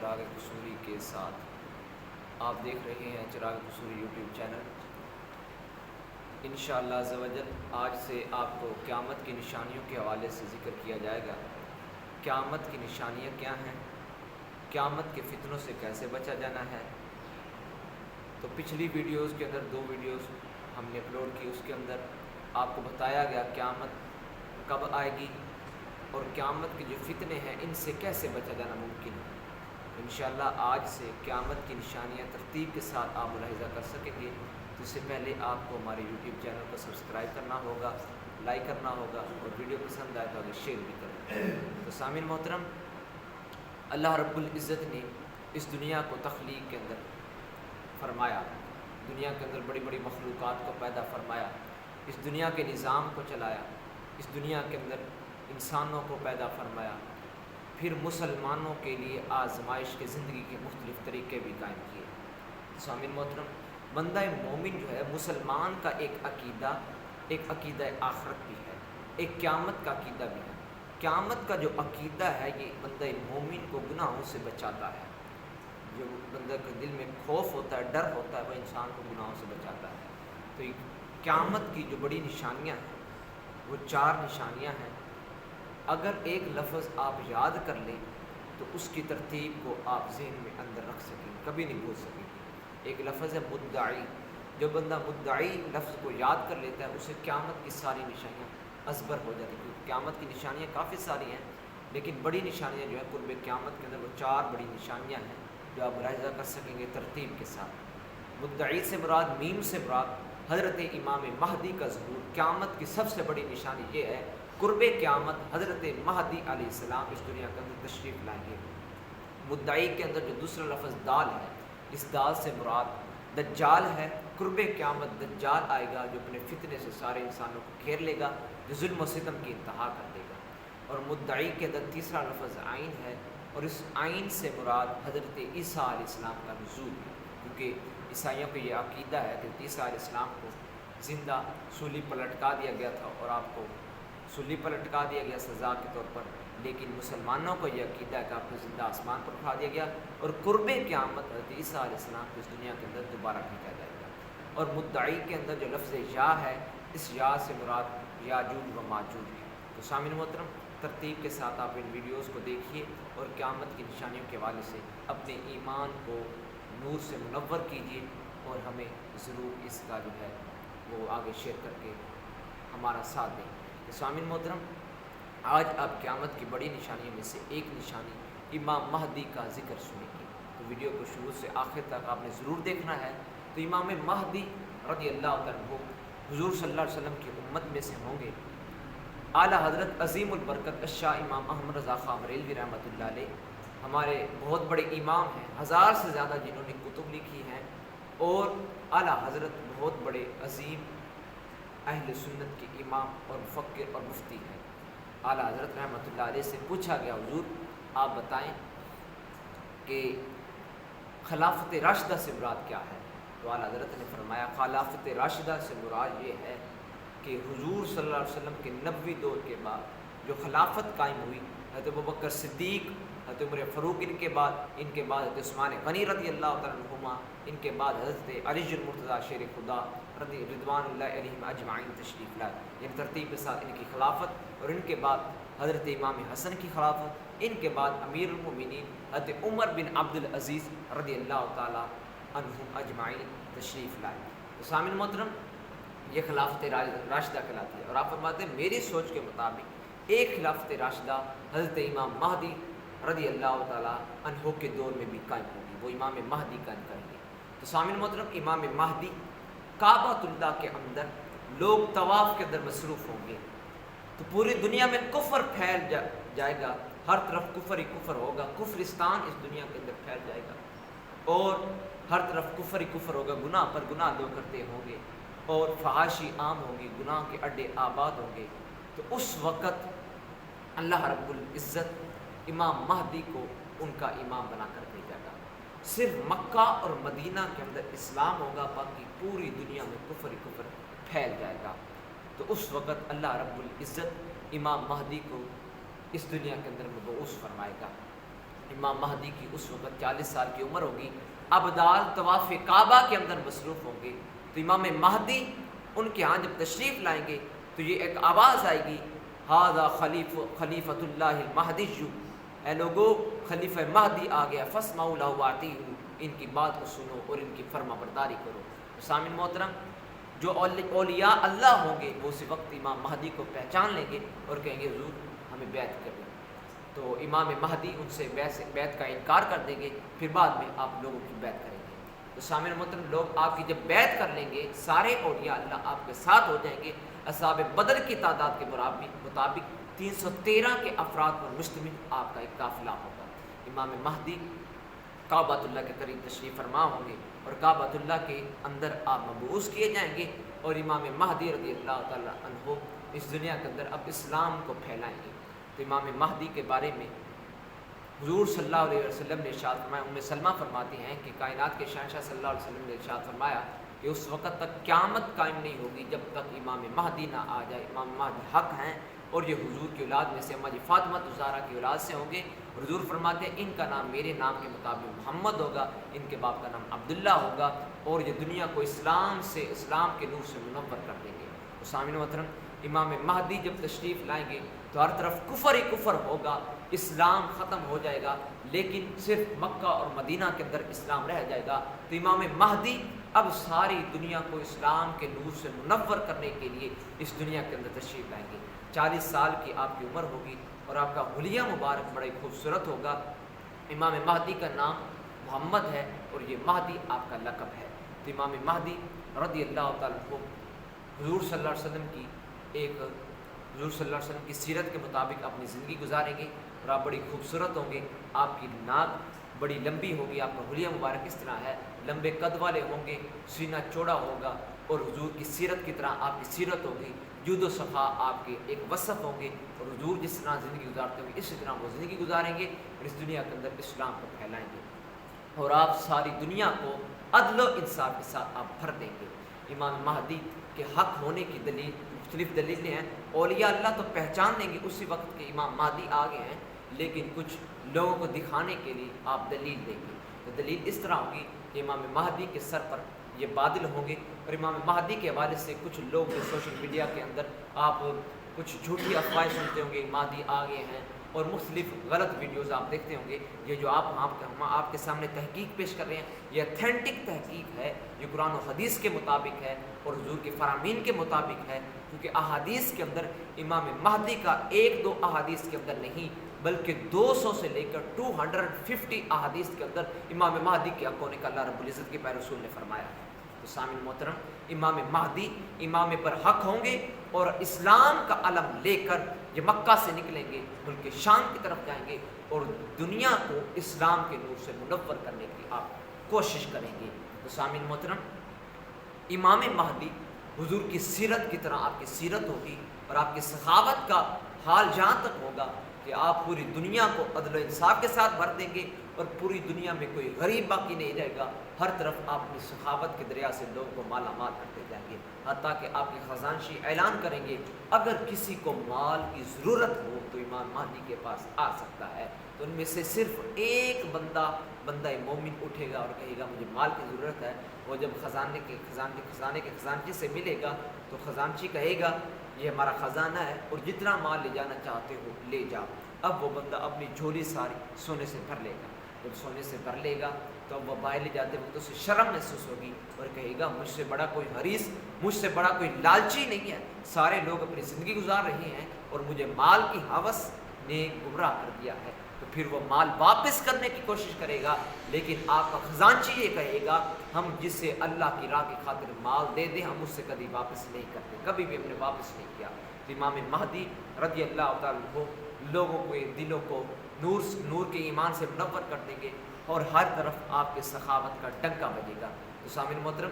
چراغ قصوری کے ساتھ آپ دیکھ رہے ہیں چراغ قصوری یوٹیوب چینل۔ انشاءاللہ عز و جل آج سے آپ کو قیامت کی نشانیوں کے حوالے سے ذکر کیا جائے گا۔ قیامت کی نشانیاں کیا ہیں، قیامت کے فتنوں سے کیسے بچا جانا ہے۔ تو پچھلی ویڈیوز کے اندر 2 ویڈیوز ہم نے اپلوڈ کی، اس کے اندر آپ کو بتایا گیا قیامت کب آئے گی اور قیامت کے جو فتنے ہیں ان سے کیسے بچا جانا ممکن ہے۔ انشاءاللہ آج سے قیامت کی نشانیاں ترتیب کے ساتھ آپ ملاحظہ کر سکیں گے۔ تو اس سے پہلے آپ کو ہمارے یوٹیوب چینل کو سبسکرائب کرنا ہوگا، لائک کرنا ہوگا اور ویڈیو پسند آئے تو آگے شیئر بھی کریں۔ تو سامعین محترم، اللہ رب العزت نے اس دنیا کو تخلیق کے اندر فرمایا، دنیا کے اندر بڑی بڑی مخلوقات کو پیدا فرمایا، اس دنیا کے نظام کو چلایا، اس دنیا کے اندر انسانوں کو پیدا فرمایا، پھر مسلمانوں کے لیے آزمائش کے زندگی کے مختلف طریقے بھی قائم کیے۔ سامعین محترم، بندہ مومن جو ہے مسلمان کا ایک عقیدہ آخرت بھی ہے، ایک قیامت کا عقیدہ بھی ہے۔ قیامت کا جو عقیدہ ہے یہ بندہ مومن کو گناہوں سے بچاتا ہے۔ جو بندہ کے دل میں خوف ہوتا ہے، ڈر ہوتا ہے، وہ انسان کو گناہوں سے بچاتا ہے۔ تو قیامت کی جو بڑی نشانیاں ہیں وہ 4 نشانیاں ہیں۔ اگر ایک لفظ آپ یاد کر لیں تو اس کی ترتیب کو آپ ذہن میں اندر رکھ سکیں، کبھی نہیں بھول سکیں گے۔ ایک لفظ ہے مدعی۔ جو بندہ مدعی لفظ کو یاد کر لیتا ہے اسے قیامت کی ساری نشانیاں ازبر ہو جاتی ہیں، کیونکہ قیامت کی نشانیاں کافی ساری ہیں، لیکن بڑی نشانیاں جو ہے قرب قیامت کے اندر وہ 4 بڑی نشانیاں ہیں جو آپ ملاحظہ کر سکیں گے ترتیب کے ساتھ۔ مدعی سے مراد، میم سے مراد حضرت امام مہدی کا ظہور۔ قیامت کی سب سے بڑی نشانی یہ ہے قرب قیامت، حضرت مہدی علیہ السلام اس دنیا کے اندر تشریف لائیں گے۔ مدعی کے اندر جو دوسرا لفظ دال ہے، اس دال سے مراد دجال ہے۔ قرب قیامت دجال آئے گا جو اپنے فتنے سے سارے انسانوں کو گھیر لے گا، جو ظلم و ستم کی انتہا کر دے گا۔ اور مدعی کے اندر تیسرا لفظ عین ہے، اور اس عین سے مراد حضرت عیسیٰ علیہ السلام کا نزول ہے، کیونکہ عیسائیوں کو یہ عقیدہ ہے کہ عیسیٰ علیہ السلام کو زندہ سولی پر لٹکا دیا گیا تھا اور آپ کو سولی پر لٹکا دیا گیا سزا کے طور پر، لیکن مسلمانوں کو یہ عقیدہ ہے کہ آپ کو زندہ آسمان پر اٹھا دیا گیا اور قرب قیامت حضرت عیسیٰ علیہ السلام کو اس دنیا کے اندر دوبارہ بھیجا جائے گا۔ اور مدعی کے اندر جو لفظ یا ہے، اس یا سے مراد یاجوج و ماجوج ہے۔ تو سامعین محترم، ترتیب کے ساتھ آپ ان ویڈیوز کو دیکھیے اور قیامت کی نشانیوں کے حوالے سے اپنے ایمان کو نور سے منور کیجیے، اور ہمیں ضرور اس کا جو ہے وہ آگے شیئر کر کے ہمارا ساتھ دیں۔ تو سامعین محترم، آج آپ قیامت کی بڑی نشانیوں میں سے ایک نشانی امام مہدی کا ذکر سنیں گے۔ تو ویڈیو کو شروع سے آخر تک آپ نے ضرور دیکھنا ہے۔ تو امام مہدی رضی اللہ عنہ حضور صلی اللہ علیہ وسلم کی امت میں سے ہوں گے۔ اعلیٰ حضرت عظیم البرکت الشاہ امام احمد رضا خان بریلوی رحمۃ اللہ علیہ ہمارے بہت بڑے امام ہیں، 1000 سے زیادہ جنہوں نے کتب لکھی ہیں، اور اعلیٰ حضرت بہت بڑے عظیم اہل سنت کے امام اور مفکر اور مفتی ہیں۔ اعلیٰ حضرت رحمۃ اللہ علیہ سے پوچھا گیا، حضور آپ بتائیں کہ خلافت راشدہ سے مراد کیا ہے؟ تو اعلیٰ حضرت نے فرمایا خلافت راشدہ سے مراد یہ ہے کہ حضور صلی اللہ علیہ وسلم کے نبوی دور کے بعد جو خلافت قائم ہوئی، حضرت ابوبکر صدیق، حضرت عمر فاروق ان کے بعد حضرت عثمان غنی رضی اللہ تعالیٰ عنہما، ان کے بعد حضرت علی المرتضیٰ شیر خدا رضوان اللہ علیہم اجمعین تشریف لائے، یعنی ترتیب کے ساتھ ان کی خلافت، اور ان کے بعد حضرت امام حسن کی خلافت، ان کے بعد امیر المومنین حضرت عمر بن عبد العزیز رضی اللہ تعالیٰ عنہم اجمعین تشریف لائے۔ تو سامعین محترم، یہ خلافت راشدہ کہلاتی ہے، اور آپ فرماتے ہیں میری سوچ کے مطابق ایک خلافت راشدہ حضرت امام مہدی رضی اللہ تعالیٰ عنہ کے دور میں بھی قائم ہوگی، وہ امام مہدی قائم کریں گے۔ تو سامعین محترم، امام مہدی کعبۃ اللہ کے اندر لوگ طواف کے اندر مصروف ہوں گے، تو پوری دنیا میں کفر پھیل جائے گا، ہر طرف کفر ہی کفر ہوگا، کفرستان اس دنیا کے اندر پھیل جائے گا، اور ہر طرف کفر ہی کفر ہوگا، گناہ پر گناہ لوگ کرتے ہوں گے، اور فحاشی عام ہوگی، گناہ کے اڈے آباد ہوں گے۔ تو اس وقت اللہ رب العزت امام مہدی کو ان کا امام بنا کر بھیجا گا۔ صرف مکہ اور مدینہ کے اندر اسلام ہوگا، باقی پوری دنیا میں کفر ہی کفر پھیل جائے گا۔ تو اس وقت اللہ رب العزت امام مہدی کو اس دنیا کے اندر مبعوث فرمائے گا۔ امام مہدی کی اس وقت 40 سال کی عمر ہوگی، ابدال طواف کعبہ کے اندر مصروف ہوں گے، تو امام مہدی ان کے ہاں جب تشریف لائیں گے تو یہ ایک آواز آئے گی، ھذا خلیفۃ اللہ المہدی، اے لوگو خلیفہ مہدی آ گیا، فاسمعوا لہ واطیعوا، ان کی بات کو سنو اور ان کی فرما برداری کرو۔ سامعین محترم، جو اولیاء اللہ ہوں گے وہ اسی وقت امام مہدی کو پہچان لیں گے اور کہیں گے حضور ہمیں بیعت کر لیں، تو امام مہدی ان سے بیعت کا انکار کر دیں گے، پھر بعد میں آپ لوگوں کی بیعت کریں گے۔ تو سامعین محترم، لوگ آپ کی جب بیعت کر لیں گے، سارے اولیاء اللہ آپ کے ساتھ ہو جائیں گے۔ اصحاب بدر کی تعداد کے مطابق 313 کے افراد پر مشتمل آپ کا ایک قافلہ ہوگا۔ امام مہدی کعبۃ اللہ کے قریب تشریف فرما ہوں گے اور کعبۃ اللہ کے اندر آپ مبعوث کیے جائیں گے، اور امام مہدی رضی اللہ تعالیٰ عنہ اس دنیا کے اندر اب اسلام کو پھیلائیں گے۔ تو امام مہدی کے بارے میں حضور صلی اللہ علیہ وسلم نے ارشاد فرمایا، ام سلمہ فرماتی ہیں کہ کائنات کے شہنشاہ صلی اللہ علیہ وسلم نے ارشاد فرمایا کہ اس وقت تک قیامت قائم نہیں ہوگی جب تک امام مہدی نہ آ جائے۔ امام مہدی حق ہیں اور یہ حضور کی اولاد میں سے اماں جی فاطمہ الزہرا کی اولاد سے ہوں گے، اور حضور فرماتے ہیں ان کا نام میرے نام کے مطابق محمد ہوگا، ان کے باپ کا نام عبداللہ ہوگا، اور یہ دنیا کو اسلام کے نور سے منور کر دیں گے۔ تو سامعین محترم، امام مہدی جب تشریف لائیں گے تو ہر طرف کفر ہی کفر ہوگا، اسلام ختم ہو جائے گا، لیکن صرف مکہ اور مدینہ کے اندر اسلام رہ جائے گا۔ تو امام مہدی اب ساری دنیا کو اسلام کے نور سے منور کرنے کے لیے اس دنیا کے اندر تشریف لائیں گے۔ 40 سال کی آپ کی عمر ہوگی اور آپ کا حلیہ مبارک بڑا ہی خوبصورت ہوگا۔ امام مہدی کا نام محمد ہے اور یہ مہدی آپ کا لقب ہے۔ تو امام مہدی رضی اللہ تعالیٰ عنہ حضور صلی اللہ علیہ وسلم کی سیرت کے مطابق اپنی زندگی گزاریں گے، اور آپ بڑی خوبصورت ہوں گے، آپ کی ناک بڑی لمبی ہوگی، آپ کا حلیہ مبارک اس طرح ہے، لمبے قد والے ہوں گے، سینہ چوڑا ہوگا، اور حضور کی سیرت کی طرح آپ کی سیرت ہوگی، جود و صفا آپ کے ایک وصف ہوں گے، اور حضور جس طرح زندگی گزارتے ہوں گے اسی طرح وہ زندگی گزاریں گے اور اس دنیا کے اندر اسلام کو پھیلائیں گے، اور آپ ساری دنیا کو عدل و انصاف کے ساتھ آپ بھر دیں گے۔ امام مہدی کے حق ہونے کی دلیل مختلف دلیلیں ہیں، اولیاء اللہ تو پہچان لیں گے اسی وقت کے امام مہدی آ گئے ہیں، لیکن کچھ لوگوں کو دکھانے کے لیے آپ دلیل دیں گے۔ تو دلیل اس طرح ہوگی کہ امام مہدی کے سر پر یہ بادل ہوں گے، اور امام مہدی کے حوالے سے کچھ لوگ جو سوشل میڈیا کے اندر آپ کچھ جھوٹی افواہیں سنتے ہوں گے، مہدی آ گئے ہیں، اور مختلف غلط ویڈیوز آپ دیکھتے ہوں گے۔ یہ جو ہم آپ کے سامنے تحقیق پیش کر رہے ہیں، یہ اتھینٹک تحقیق ہے، یہ قرآن و حدیث کے مطابق ہے اور حضور کے فرامین کے مطابق ہے، کیونکہ احادیث کے اندر امام مہدی کا ایک دو احادیث کے اندر نہیں بلکہ 200 سے لے کر 250 احادیث کے اندر امام مہدی کے حق ہونے کا اللہ رب العزت کے پیارے رسول نے فرمایا ہے۔ تو سامعین محترم، امام مہدی امام پر حق ہوں گے اور اسلام کا علم لے کر یہ مکہ سے نکلیں گے، ملک شام کی طرف جائیں گے اور دنیا کو اسلام کے نور سے منور کرنے کی آپ کوشش کریں گے۔ تو سامعین محترم، امام مہدی حضور کی سیرت کی طرح آپ کی سیرت ہوگی، اور آپ کی سخاوت کا حال جہاں تک ہوگا کہ آپ پوری دنیا کو عدل و انصاف کے ساتھ بھر دیں گے، اور پوری دنیا میں کوئی غریب باقی نہیں رہے گا، ہر طرف آپ اپنی سخاوت کے دریا سے لوگوں کو مالا مال کرتے جائیں گے، حتیٰ کہ آپ کی خزانشی اعلان کریں گے اگر کسی کو مال کی ضرورت ہو تو امام مہدی کے پاس آ سکتا ہے۔ تو ان میں سے صرف ایک بندہ مومن اٹھے گا اور کہے گا مجھے مال کی ضرورت ہے، وہ جب خزانے کے خزانچی سے ملے گا تو خزانچی کہے گا یہ ہمارا خزانہ ہے اور جتنا مال لے جانا چاہتے ہو لے جاؤ۔ اب وہ بندہ اپنی جھولی ساری سونے سے بھر لے گا، جب سونے سے بھر لے گا تو اب وہ باہر لے جاتے وقت اسے شرم محسوس ہوگی اور کہے گا مجھ سے بڑا کوئی حریص، مجھ سے بڑا کوئی لالچی نہیں ہے، سارے لوگ اپنی زندگی گزار رہے ہیں اور مجھے مال کی ہوس نے گمراہ کر دیا ہے۔ تو پھر وہ مال واپس کرنے کی کوشش کرے گا، لیکن آپ کا خزانچی یہ کہے گا ہم جسے اللہ کی راہ کی خاطر مال دے دیں ہم اس سے کبھی واپس نہیں کرتے، کبھی بھی ہم نے واپس نہیں کیا۔ تو امام مہدی رضی اللہ تعالیٰ عنہ لوگوں کے دلوں کو نور کے ایمان سے منور کر دیں گے اور ہر طرف آپ کے سخاوت کا ڈنکا بجے گا۔ تو سامعین محترم،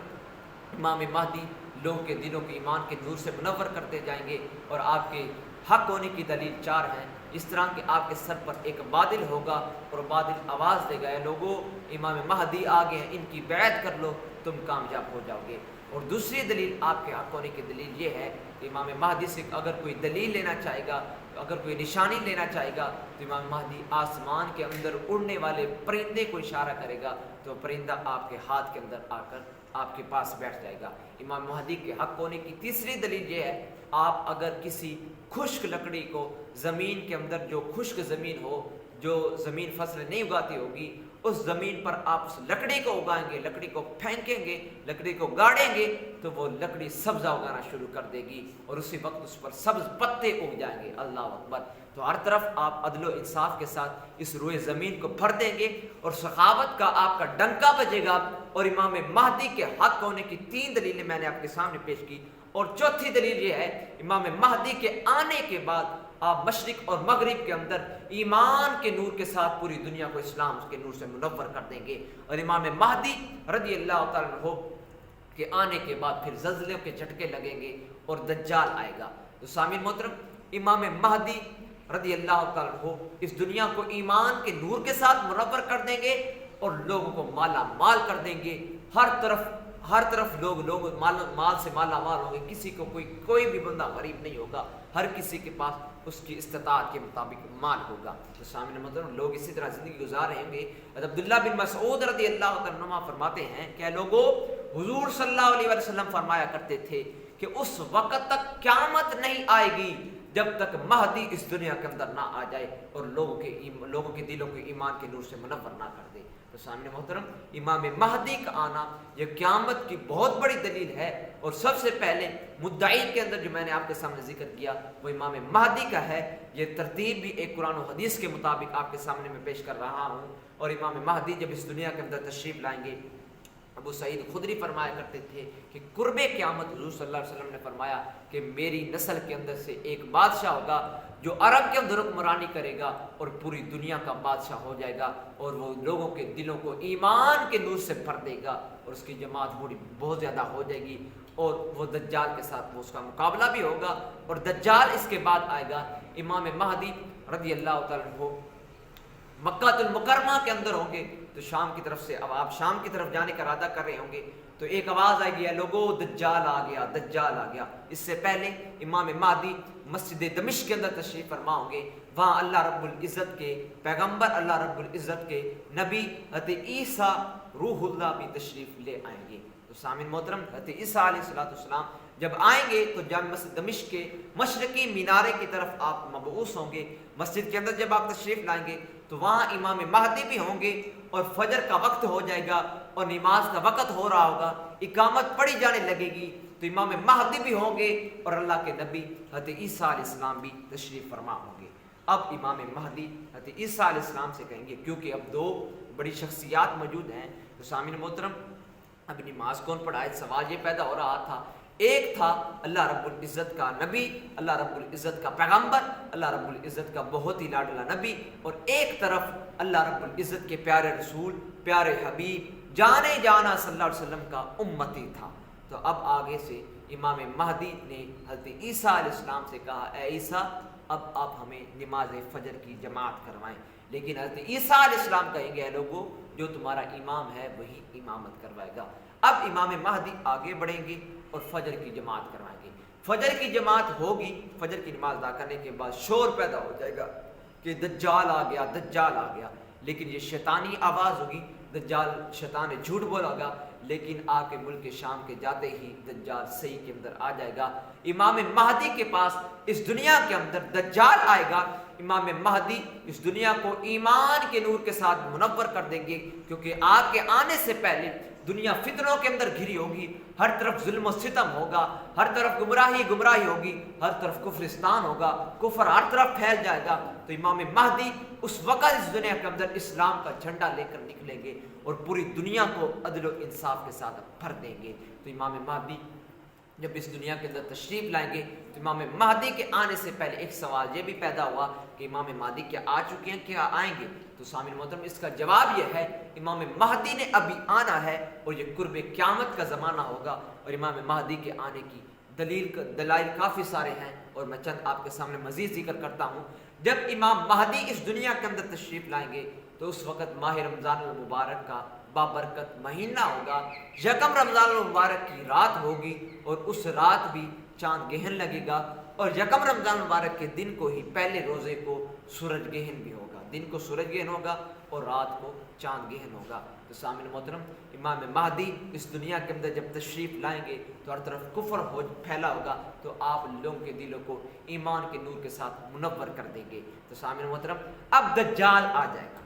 امام مہدی لوگوں کے دلوں کے ایمان کے نور سے منور کرتے جائیں گے، اور آپ کے حق ہونے کی دلیل 4 ہیں، اس طرح کہ آپ کے سر پر ایک بادل ہوگا اور بادل آواز دے گا اے لوگو امام مہدی آ گئے ہیں، ان کی بیعت کر لو تم کامیاب ہو جاؤ گے۔ اور دوسری دلیل آپ کے حق ہونے کی دلیل یہ ہے کہ امام مہدی سے اگر کوئی دلیل لینا چاہے گا اگر کوئی نشانی لینا چاہے گا تو امام مہدی آسمان کے اندر اڑنے والے پرندے کو اشارہ کرے گا تو پرندہ آپ کے ہاتھ کے اندر آ کر آپ کے پاس بیٹھ جائے گا۔ امام مہدی کے حق ہونے کی تیسری دلیل یہ ہے، آپ اگر کسی خشک لکڑی کو زمین کے اندر، جو خشک زمین ہو، جو زمین فصل نہیں اگاتی ہوگی، اس زمین پر آپ اس لکڑی کو اگائیں گے، لکڑی کو پھینکیں گے، لکڑی کو گاڑیں گے تو وہ لکڑی سبزہ اگانا شروع کر دے گی اور اسی وقت اس پر سبز پتے اگ جائیں گے۔ اللہ اکبر۔ تو ہر طرف آپ عدل و انصاف کے ساتھ اس روئے زمین کو بھر دیں گے اور سخاوت کا آپ کا ڈنکا بجے گا۔ اور امام مہدی کے حق ہونے کی 3 دلیلیں میں نے آپ کے سامنے پیش کی، اور چوتھی دلیل یہ ہے، امام مہدی کے آنے کے بعد آپ مشرق اور مغرب کے اندر ایمان کے نور کے ساتھ پوری دنیا کو اسلام کے نور سے منور کر دیں گے۔ اور امام مہدی رضی اللہ تعالیٰ عنہ کے آنے کے بعد پھر زلزلے کے جھٹکے لگیں گے اور دجال آئے گا۔ تو سامعین محترم، امام مہدی رضی اللہ تعالیٰ عنہ اس دنیا کو ایمان کے نور کے ساتھ منور کر دیں گے اور لوگوں کو مالا مال کر دیں گے۔ ہر طرف لوگ مال سے مالا مال ہوں گے، کسی کو کوئی بھی بندہ غریب نہیں ہوگا، ہر کسی کے پاس اس کی استطاعت کے مطابق مال ہوگا۔ تو سامنے مطلب لوگ اسی طرح زندگی گزار رہیں گے۔ عبداللہ بن مسعود رضی اللہ عنہ فرماتے ہیں کہ لوگوں، حضور صلی اللہ علیہ وسلم فرمایا کرتے تھے کہ اس وقت تک قیامت نہیں آئے گی جب تک مہدی اس دنیا کے اندر نہ آ جائے اور لوگوں کے دلوں کو ایمان کے نور سے منور نہ کر دے۔ تو سامنے محترم، امام مہدی کا آنا یہ قیامت کی بہت بڑی دلیل ہے، اور سب سے پہلے مدعی کے اندر جو میں نے آپ کے سامنے ذکر کیا وہ امام مہدی کا ہے۔ یہ ترتیب بھی ایک قرآن و حدیث کے مطابق آپ کے سامنے میں پیش کر رہا ہوں۔ اور امام مہدی جب اس دنیا کے اندر تشریف لائیں گے، ابو سعید خدری فرمایا کرتے تھے کہ قرب قیامت حضور صلی اللہ علیہ وسلم نے فرمایا کہ میری نسل کے اندر سے ایک بادشاہ ہوگا جو عرب کے اندر حکمرانی کرے گا اور پوری دنیا کا بادشاہ ہو جائے گا، اور وہ لوگوں کے دلوں کو ایمان کے نور سے بھر دے گا اور اس کی جماعت بہت زیادہ ہو جائے گی، اور وہ دجال کے ساتھ وہ اس کا مقابلہ بھی ہوگا۔ اور دجال اس کے بعد آئے گا۔ امام مہدی رضی اللہ تعالیٰ عنہ مکہ المکرمہ کے اندر ہوں گے تو شام کی طرف سے، اب آپ شام کی طرف جانے کا ارادہ کر رہے ہوں گے تو ایک آواز آئے گی، لوگوں دجال آ گیا، دجال آ گیا۔ اس سے پہلے امام مہدی مسجد دمشق کے اندر تشریف فرما ہوں گے، وہاں اللہ رب العزت کے پیغمبر، اللہ رب العزت کے نبی حضرت عیسیٰ روح اللہ بھی تشریف لے آئیں گے۔ تو سامعین محترم، حضرت عیسیٰ علیہ السلام جب آئیں گے تو جامع مسجد دمشق کے مشرقی مینارے کی طرف آپ مبعوث ہوں گے۔ مسجد کے اندر جب آپ تشریف لائیں گے تو وہاں امام مہدی بھی ہوں گے، اور فجر کا وقت ہو جائے گا اور نماز کا وقت ہو رہا ہوگا، اقامت پڑھی جانے لگے گی تو امام مہدی بھی ہوں گے اور اللہ کے نبی حضرت عیسیٰ علیہ السلام بھی تشریف فرما ہوں گے۔ اب امام مہدی حضرت عیسیٰ علیہ السلام سے کہیں گے، کیونکہ اب 2 بڑی شخصیات موجود ہیں، تو سامعین محترم اب نماز کون پڑھائے؟ سوال یہ پیدا ہو رہا تھا۔ ایک تھا اللہ رب العزت کا نبی، اللہ رب العزت کا پیغمبر، اللہ رب العزت کا بہت ہی لاڈلا نبی، اور ایک طرف اللہ رب العزت کے پیارے رسول، پیارے حبیب، جانے جانا صلی اللہ علیہ وسلم کا امتی تھا۔ تو اب آگے سے امام مہدی نے حضرت عیسیٰ علیہ السلام سے کہا، اے عیسیٰ اب آپ ہمیں نماز فجر کی جماعت کروائیں۔ لیکن حضرت عیسیٰ علیہ السلام کہیں گے، اے لوگو جو تمہارا امام ہے وہی امامت کروائے گا۔ اب امام مہدی آگے بڑھیں گے اور فجر کی جماعت کروائیں گے۔ فجر کی جماعت ہوگی، فجر کی نماز ادا کرنے کے بعد شور پیدا ہو جائے گا کہ دجال آ گیا، دجال آ گیا، لیکن یہ شیطانی آواز ہوگی، دجال شیطان نے جھوٹ بولا ہوگا، لیکن آ کے ملک شام کے جاتے ہی دجال صحیح کے اندر آ جائے گا۔ امام مہدی کے پاس اس دنیا کے اندر دجال آئے گا، امام مہدی اس دنیا کو ایمان کے نور کے ساتھ منور کر دیں گے، کیونکہ آپ کے آنے سے پہلے دنیا فتنوں کے اندر گھری ہوگی، ہر طرف ظلم و ستم ہوگا، ہر طرف گمراہی ہوگی، ہر طرف کفرستان ہوگا، کفر ہر طرف پھیل جائے گا۔ تو امام مہدی اس وقت اس دنیا کے اندر اسلام کا جھنڈا لے کر نکلیں گے اور پوری دنیا کو عدل و انصاف کے ساتھ بھر دیں گے۔ تو امام مہدی جب اس دنیا کے اندر تشریف لائیں گے تو امام مہدی کے آنے سے پہلے ایک سوال یہ بھی پیدا ہوا کہ امام مہدی کیا آ چکے ہیں، کیا آئیں گے؟ تو سامعین محترم اس کا جواب یہ ہے، امام مہدی نے ابھی آنا ہے اور یہ قرب قیامت کا زمانہ ہوگا، اور امام مہدی کے آنے کی دلائل کافی سارے ہیں اور میں چند آپ کے سامنے مزید ذکر کرتا ہوں۔ جب امام مہدی اس دنیا کے اندر تشریف لائیں گے تو اس وقت ماہ رمضان المبارک کا بابرکت مہینہ ہوگا، یکم رمضان المبارک کی رات ہوگی اور اس رات بھی چاند گہن لگے گا اور یکم رمضان مبارک کے دن کو ہی پہلے روزے کو سورج گہن بھی ہوگا، دن کو سورج گہن ہوگا اور رات کو چاند گہن ہوگا۔ تو سامعین محترم، امام مہدی اس دنیا کے اندر جب تشریف لائیں گے تو ہر طرف کفر ہو پھیلا ہوگا، تو آپ لوگوں کے دلوں کو ایمان کے نور کے ساتھ منور کر دیں گے۔ تو سامعین محترم، اب دجال آ جائے گا،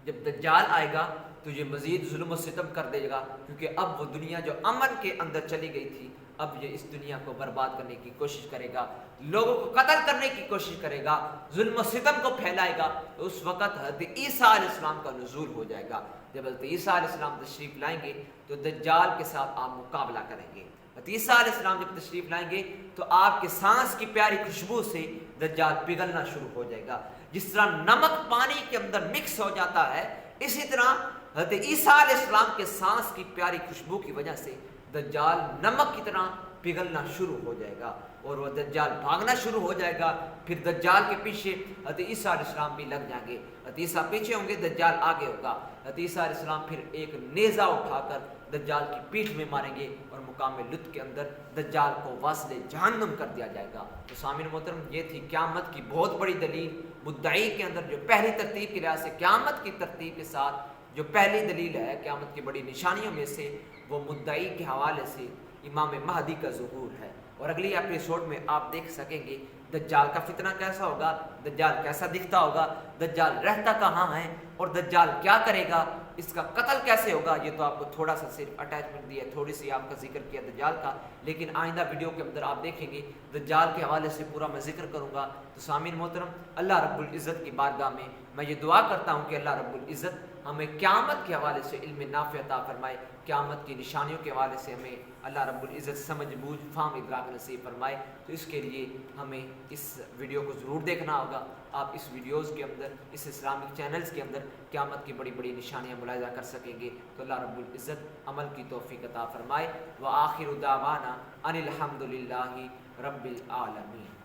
جب دجال آئے گا تو یہ مزید ظلم و ستم کر دے گا، کیونکہ اب وہ دنیا جو امن کے اندر چلی گئی تھی، اب یہ اس دنیا کو برباد کرنے کی کوشش کرے گا، لوگوں کو قتل کرنے کی کوشش کرے گا، ظلم و ستم کو پھیلائے گا۔ تو اس وقت حضرت عیسیٰ علیہ السلام کا نزول ہو جائے گا۔ جب حضرت عیسیٰ علیہ السلام تشریف لائیں گے تو دجال کے ساتھ آپ مقابلہ کریں گے۔ حضرت عیسیٰ علیہ السلام جب تشریف لائیں گے تو آپ کے سانس کی پیاری خوشبو سے دجال پگھلنا شروع ہو جائے گا۔ جس طرح نمک پانی کے اندر مکس ہو جاتا ہے، اسی طرح حضرت عیسیٰ علیہ السلام کے سانس کی پیاری خوشبو کی وجہ سے دجال نمک کی طرح پگھلنا شروع ہو جائے گا اور وہ دجال بھاگنا شروع ہو جائے گا۔ پھر دجال کے پیچھے حضرت عیسیٰ علیہ السلام بھی لگ جائیں گے، حضرت عیسیٰ پیچھے ہوں گے، دجال آگے ہوگا۔ حضرت عیسیٰ علیہ السلام پھر ایک نیزہ اٹھا کر دجال کی پیٹھ میں ماریں گے اور مقام لط کے اندر دجال کو واصل جہنم کر دیا جائے گا۔ تو سامعین محترم، یہ تھی قیامت کی بہت بڑی دلیل، مدعی کے اندر جو پہلی ترتیب کے لحاظ سے قیامت کی ترتیب کے ساتھ جو پہلی دلیل ہے قیامت کی بڑی نشانیوں میں سے، وہ مدعی کے حوالے سے امام مہدی کا ظہور ہے۔ اور اگلی ایپیسوڈ میں آپ دیکھ سکیں گے دجال کا فتنہ کیسا ہوگا، دجال کیسا دکھتا ہوگا، دجال رہتا کہاں ہے اور دجال کیا کرے گا، اس کا قتل کیسے ہوگا۔ یہ تو آپ کو تھوڑا سا صرف اٹیچمنٹ دیا، تھوڑی سی آپ کا ذکر کیا دجال کا، لیکن آئندہ ویڈیو کے اندر آپ دیکھیں گے دجال کے حوالے سے پورا میں ذکر کروں گا۔ تو سامعین محترم، اللہ رب العزت کی بارگاہ میں یہ دعا کرتا ہوں کہ اللہ رب العزت ہمیں قیامت کے حوالے سے علم نافع عطا فرمائے، قیامت کی نشانیوں کے حوالے سے ہمیں اللہ رب العزت سمجھ بوجھ فہم ادراک نصیب فرمائے۔ تو اس کے لیے ہمیں اس ویڈیو کو ضرور دیکھنا ہوگا۔ آپ اس ویڈیوز کے اندر، اس اسلامک چینلز کے اندر قیامت کی بڑی بڑی نشانیاں ملاحظہ کر سکیں گے۔ تو اللہ رب العزت عمل کی توفیق عطا فرمائے۔ وآخر دعوانا ان الحمد للہ رب العالمین۔